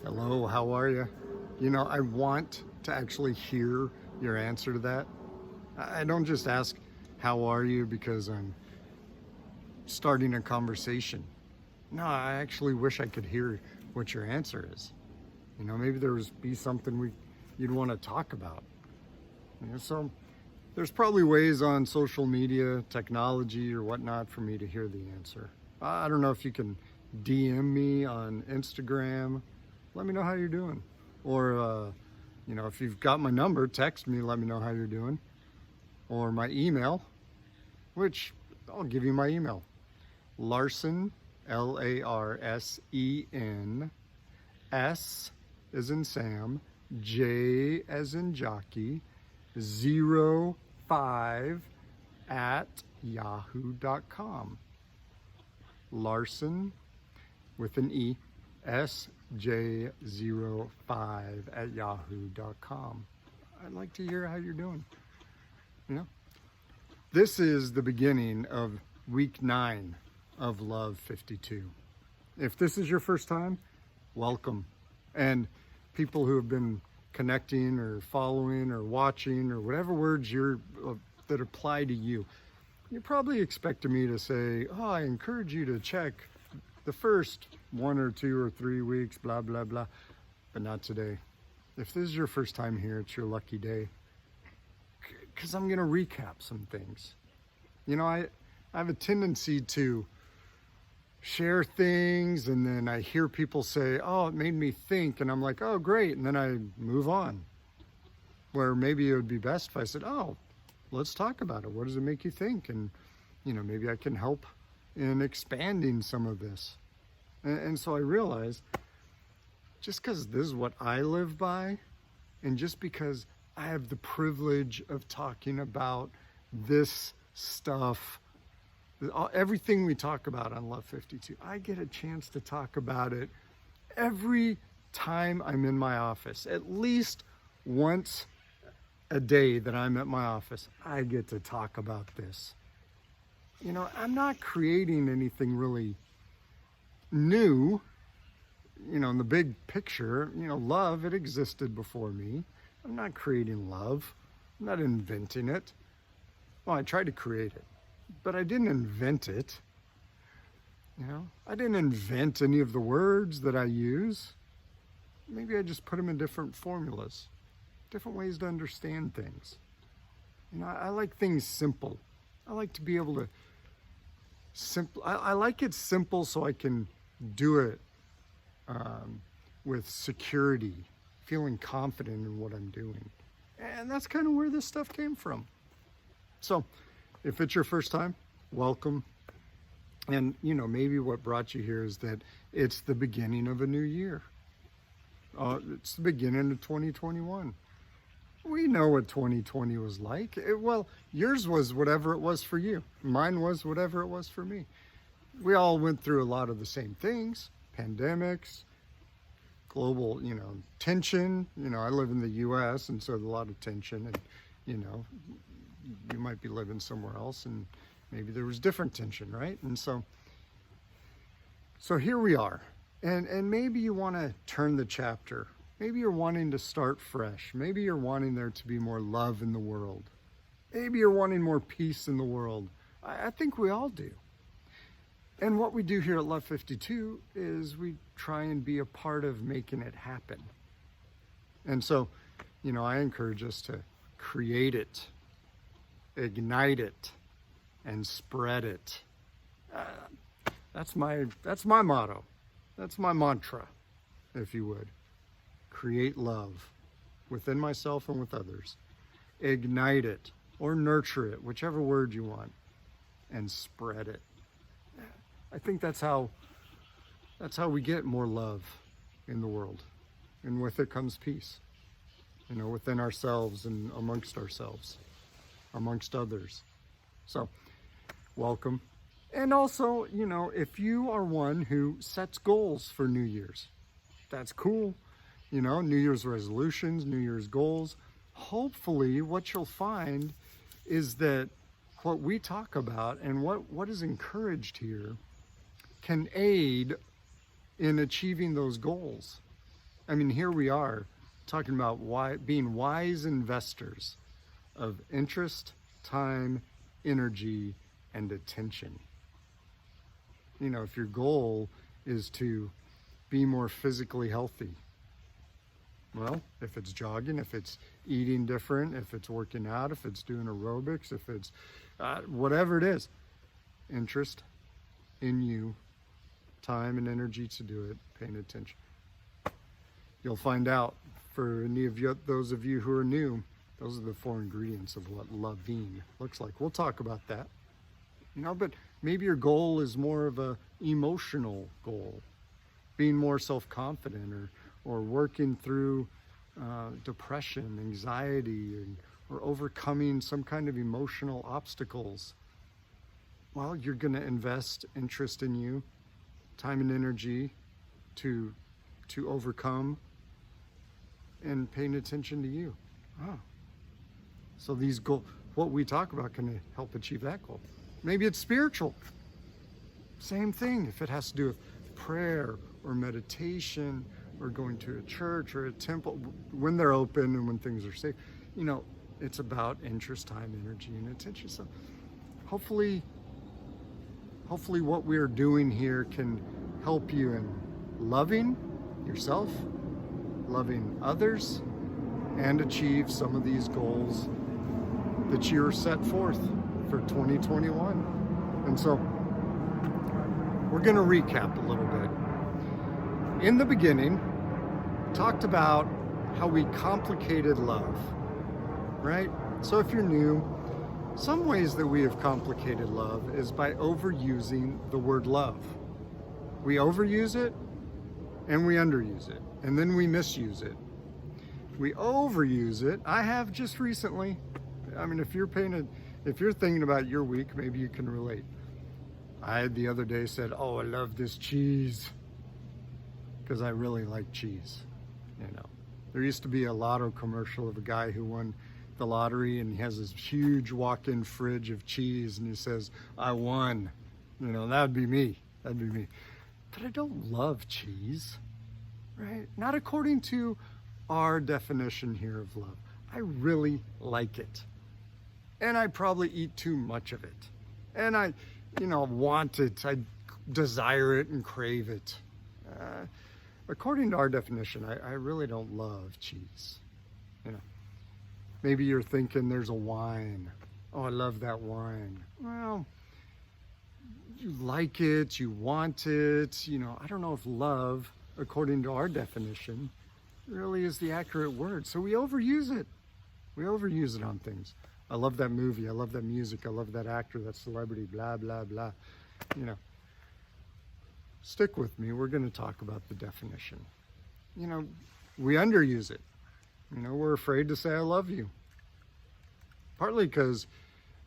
Hello, how are you? You know, I want to actually hear your answer to that. I don't just ask, how are you, because I'm starting a conversation. No, I actually wish I could hear what your answer is. You know, maybe there's be something you'd want to talk about. So there's probably ways on social media, technology, or whatnot for me to hear the answer. I don't know if you can DM me on Instagram. Let me know how you're doing. Or, if you've got my number, text me, let me know how you're doing. Or my email, which I'll give you my email. Larsen, Larsen, S as in Sam, J as in jockey, 05 at yahoo.com. Larsen with an E, SJ05 at yahoo.com. I'd like to hear how you're doing. This is the beginning of week 9 of Love 52. If this is your first time, welcome. And people who have been connecting or following or watching or whatever words that apply to you, you're probably expecting me to say, I encourage you to check the first 1 or 2 or 3 weeks, blah, blah, blah. But not today. If this is your first time here, it's your lucky day. Because I'm going to recap some things. I have a tendency to share things, and then I hear people say, it made me think, and I'm like, oh, great, and then I move on. Where maybe it would be best if I said, let's talk about it. What does it make you think? And, maybe I can help in expanding some of this. And so I realized, just because this is what I live by, and just because I have the privilege of talking about this stuff, everything we talk about on Love 52, I get a chance to talk about it every time I'm in my office. At least once a day that I'm at my office, I get to talk about this. I'm not creating anything really new. In the big picture, love, it existed before me. I'm not creating love. I'm not inventing it. Well, I tried to create it, but I didn't invent it. I didn't invent any of the words that I use. Maybe I just put them in different formulas, different ways to understand things. I like things simple. I like to be able to I like it simple so I can do it with security, feeling confident in what I'm doing. And that's kind of where this stuff came from. So if it's your first time, welcome. And, maybe what brought you here is that it's the beginning of a new year. It's the beginning of 2021. We know what 2020 was like. Yours was whatever it was for you. Mine was whatever it was for me. We all went through a lot of the same things, pandemics, global, tension. I live in the U.S., and so there's a lot of tension. And, you might be living somewhere else, and maybe there was different tension, right? And so here we are. And maybe you want to turn the chapter. Maybe you're wanting to start fresh. Maybe you're wanting there to be more love in the world. Maybe you're wanting more peace in the world. I think we all do. And what we do here at Love 52 is we try and be a part of making it happen. And so, I encourage us to create it, ignite it, and spread it. That's my motto. That's my mantra, if you would. Create love within myself and with others. Ignite it or nurture it, whichever word you want, and spread it. I think that's how we get more love in the world. And with it comes peace. Within ourselves and amongst ourselves, amongst others. So, welcome. And also, if you are one who sets goals for New Year's, that's cool. New Year's resolutions, New Year's goals. Hopefully what you'll find is that what we talk about and what is encouraged here can aid in achieving those goals. I mean, here we are talking about being wise investors of interest, time, energy, and attention. You know, if your goal is to be more physically healthy, well, if it's jogging, if it's eating different, if it's working out, if it's doing aerobics, if it's whatever it is, interest in you, time and energy to do it, paying attention. You'll find out, for any of you, those of you who are new, those are the 4 ingredients of what loving looks like. We'll talk about that. You know, but maybe your goal is more of a emotional goal, being more self-confident, or working through depression, anxiety, or overcoming some kind of emotional obstacles. Well, you're going to invest interest in you, time and energy to overcome, and paying attention to you. So these goals, what we talk about, can help achieve that goal. Maybe it's spiritual. Same thing. If it has to do with prayer or meditation or going to a church or a temple, when they're open and when things are safe, you know, it's about interest, time, energy, and attention. So hopefully what we're doing here can help you in loving yourself, loving others, and achieve some of these goals that you're set forth for 2021. And so we're going to recap a little bit. In the beginning, talked about how we complicated love, right? So if you're new, some ways that we have complicated love is by overusing the word love. We overuse it and we underuse it, and then we misuse it. We overuse it. I have just recently. I mean, if you're thinking about your week, maybe you can relate. I the other day said, "Oh, I love this cheese," because I really like cheese. You know, there used to be a lotto commercial of a guy who won the lottery, and he has this huge walk-in fridge of cheese, and he says, "I won." You know, that would be me. That'd be me. But I don't love cheese, right? Not according to our definition here of love. I really like it. And I probably eat too much of it. And I, want it. I desire it and crave it. According to our definition, I really don't love cheese. You know, maybe you're thinking there's a wine. Oh, I love that wine. Well, you like it, you want it. You know, I don't know if love, according to our definition, really is the accurate word. So we overuse it. We overuse it on things. I love that movie. I love that music. I love that actor, that celebrity, blah, blah, blah. You know, stick with me. We're going to talk about the definition. You know, we underuse it. You know, we're afraid to say I love you. Partly because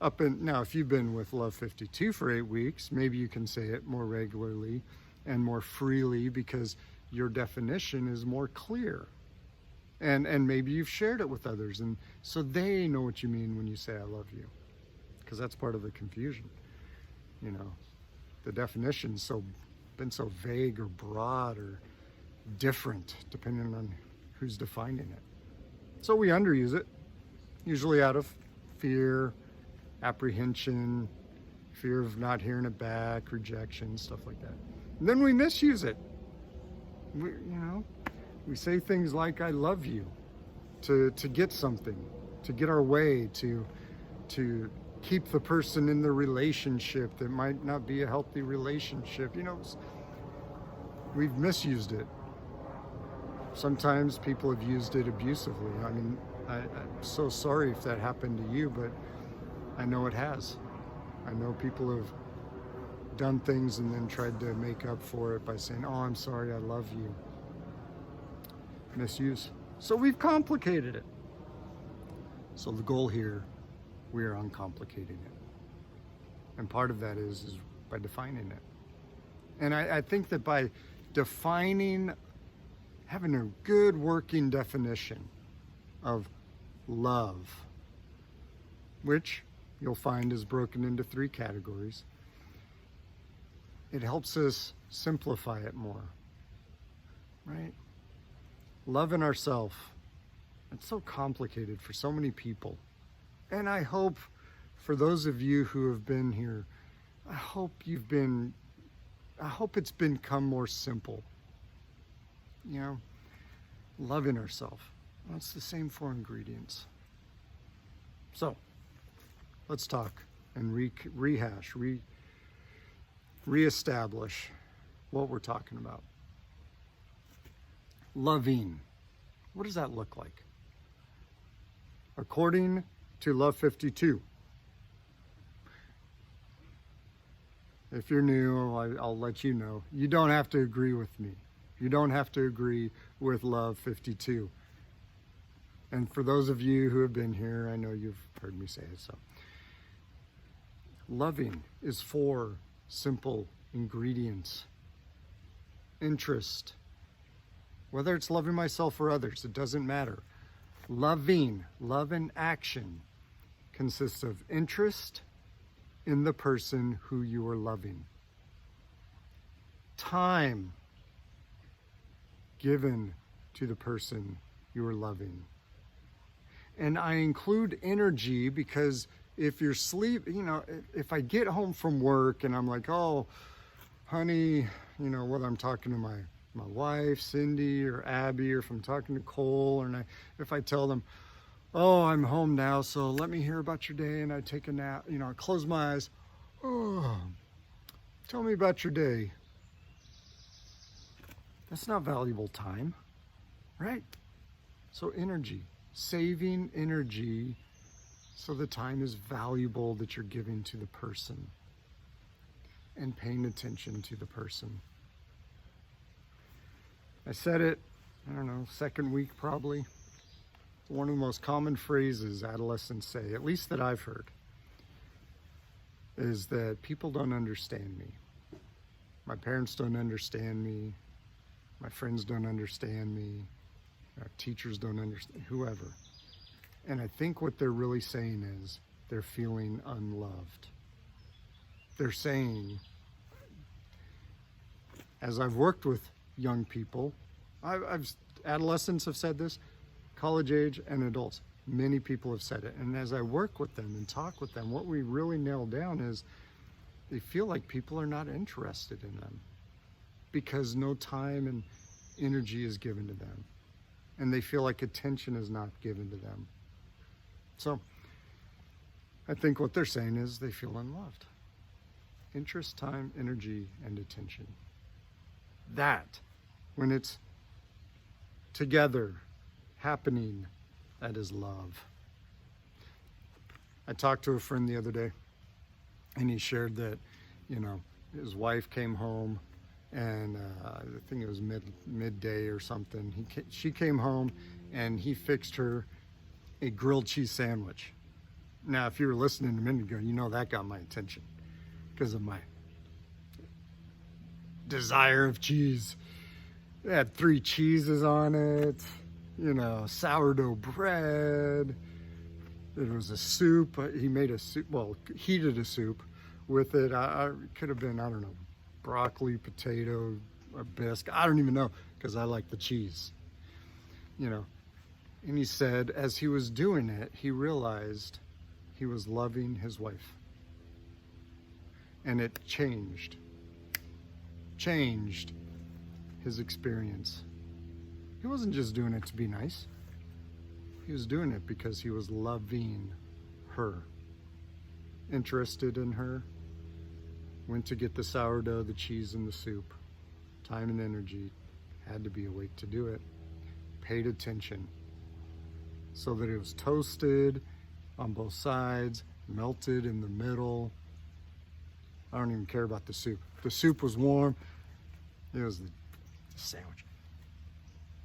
now, if you've been with Love 52 for 8 weeks, maybe you can say it more regularly and more freely because your definition is more clear. And maybe you've shared it with others, and so they know what you mean when you say I love you, because that's part of the confusion. You know, the definition's been so vague or broad or different depending on who's defining it. So we underuse it, usually out of fear, apprehension, fear of not hearing it back, rejection, stuff like that. And then we misuse it. We say things like "I love you" to get something, to get our way, to keep the person in the relationship that might not be a healthy relationship. You know, we've misused it. Sometimes people have used it abusively. I mean, I'm so sorry if that happened to you, but I know it has. I know people have done things and then tried to make up for it by saying, "Oh, I'm sorry, I love you." Misuse. So we've complicated it. So the goal here, we are uncomplicating it. And part of that is by defining it. And I think that by defining, having a good working definition of love, which you'll find is broken into 3 categories, it helps us simplify it more, right? Loving ourselves. It's so complicated for so many people. And I hope for those of you who have been here, I hope it's become more simple. You know, loving ourselves. Well, it's the same four ingredients. So, let's talk and reestablish what we're talking about. Loving. What does that look like? According to Love 52. If you're new, I'll let you know. You don't have to agree with me. You don't have to agree with Love 52. And for those of you who have been here, I know you've heard me say it. So, loving is 4 simple ingredients. Interest. Whether it's loving myself or others, it doesn't matter. Loving, love in action, consists of interest in the person who you are loving. Time given to the person you are loving. And I include energy because if you're if I get home from work and I'm like, oh, honey, whether I'm talking to my wife, Cindy, or Abby, or if I'm talking to Cole, or if I tell them, oh, I'm home now, so let me hear about your day, and I take a nap, I close my eyes, oh, tell me about your day. That's not valuable time, right? So energy, saving energy so the time is valuable that you're giving to the person and paying attention to the person. I said it, I don't know, second week probably. One of the most common phrases adolescents say, at least that I've heard, is that people don't understand me. My parents don't understand me. My friends don't understand me. Our teachers don't understand, whoever. And I think what they're really saying is they're feeling unloved. They're saying, as I've worked with young people, adolescents have said this, college age and adults, many people have said it. And as I work with them and talk with them, what we really nail down is they feel like people are not interested in them because no time and energy is given to them. And they feel like attention is not given to them. So I think what they're saying is they feel unloved. Interest, time, energy, and attention. That, when it's together, happening, that is love. I talked to a friend the other day, and he shared that, his wife came home, and I think it was midday or something. She came home, and he fixed her a grilled cheese sandwich. Now, if you were listening a minute ago, that got my attention because of my desire of cheese. It had 3 cheeses on it, sourdough bread. It was a soup. He made a soup, heated a soup with it. I could have been, I don't know, broccoli, potato, or bisque. I don't even know because I like the cheese, And he said as he was doing it, he realized he was loving his wife. And it changed his experience. He wasn't just doing it to be nice. He was doing it because he was loving her, interested in her, went to get the sourdough, the cheese, and the soup. Time and energy, had to be awake to do it. Paid attention so that it was toasted on both sides, melted in the middle. I don't even care about the soup. The soup was warm. It was the sandwich.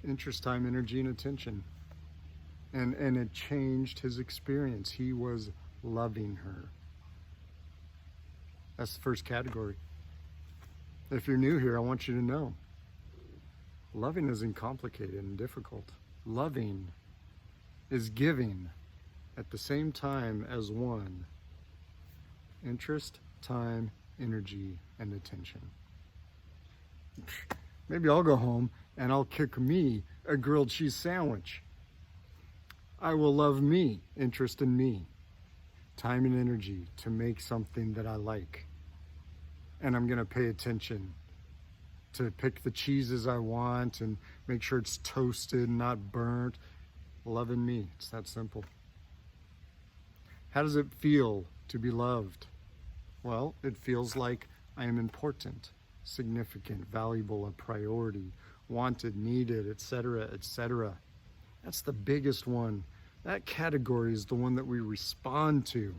Interest, time, energy, and attention. And it changed his experience. He was loving her. That's the first category. If you're new here, I want you to know, loving isn't complicated and difficult. Loving is giving at the same time as one. Interest, time, energy, and attention. Maybe I'll go home and I'll kick me a grilled cheese sandwich. I will love me, interest in me, time and energy to make something that I like. And I'm gonna pay attention to pick the cheeses I want and make sure it's toasted and not burnt. Loving me, it's that simple. How does it feel to be loved? Well, it feels like I am important, significant, valuable, a priority, wanted, needed, etc., etc. That's the biggest one. That category is the one that we respond to.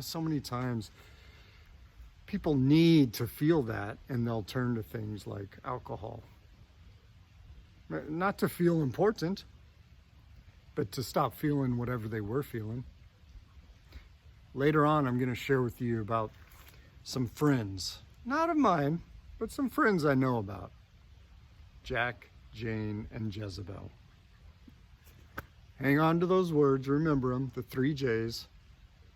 So many times people need to feel that, and they'll turn to things like alcohol. Not to feel important, but to stop feeling whatever they were feeling. Later on, I'm going to share with you about some friends, not of mine, but some friends I know about. Jack, Jane, and Jezebel. Hang on to those words, remember them, the 3 J's,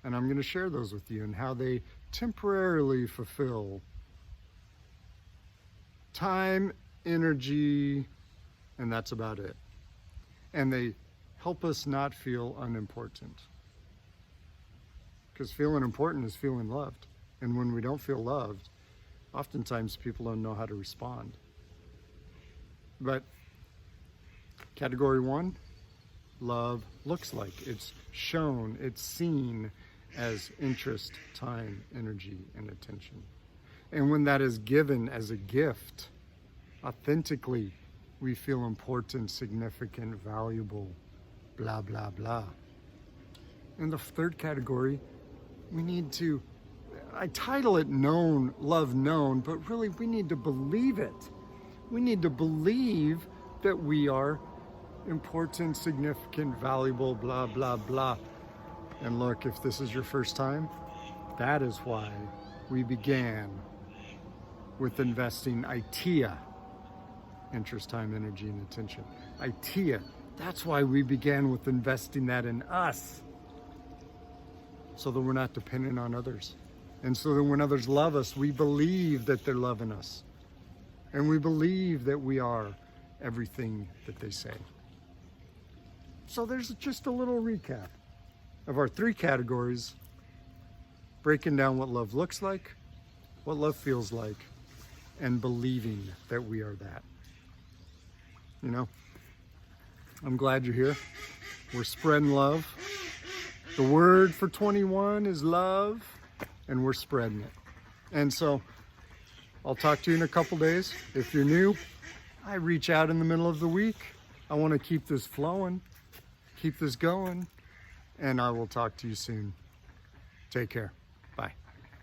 and I'm going to share those with you and how they temporarily fulfill time, energy, and that's about it. And they help us not feel unimportant. Because feeling important is feeling loved. And when we don't feel loved, oftentimes people don't know how to respond. But category 1, love looks like. It's shown, it's seen as interest, time, energy, and attention. And when that is given as a gift, authentically, we feel important, significant, valuable, blah, blah, blah. In the 3rd category, we need to, I title it known, love known, but really we need to believe it. We need to believe that we are important, significant, valuable, blah, blah, blah. And look, if this is your first time, that is why we began with investing ITEA, interest, time, energy, and attention. ITEA, that's why we began with investing that in us, so that we're not dependent on others. And so that when others love us, we believe that they're loving us. And we believe that we are everything that they say. So there's just a little recap of our 3 categories, breaking down what love looks like, what love feels like, and believing that we are that. I'm glad you're here. We're spreading love. The word for 21 is love, and we're spreading it. And so I'll talk to you in a couple days. If you're new, I reach out in the middle of the week. I want to keep this flowing, keep this going, and I will talk to you soon. Take care. Bye.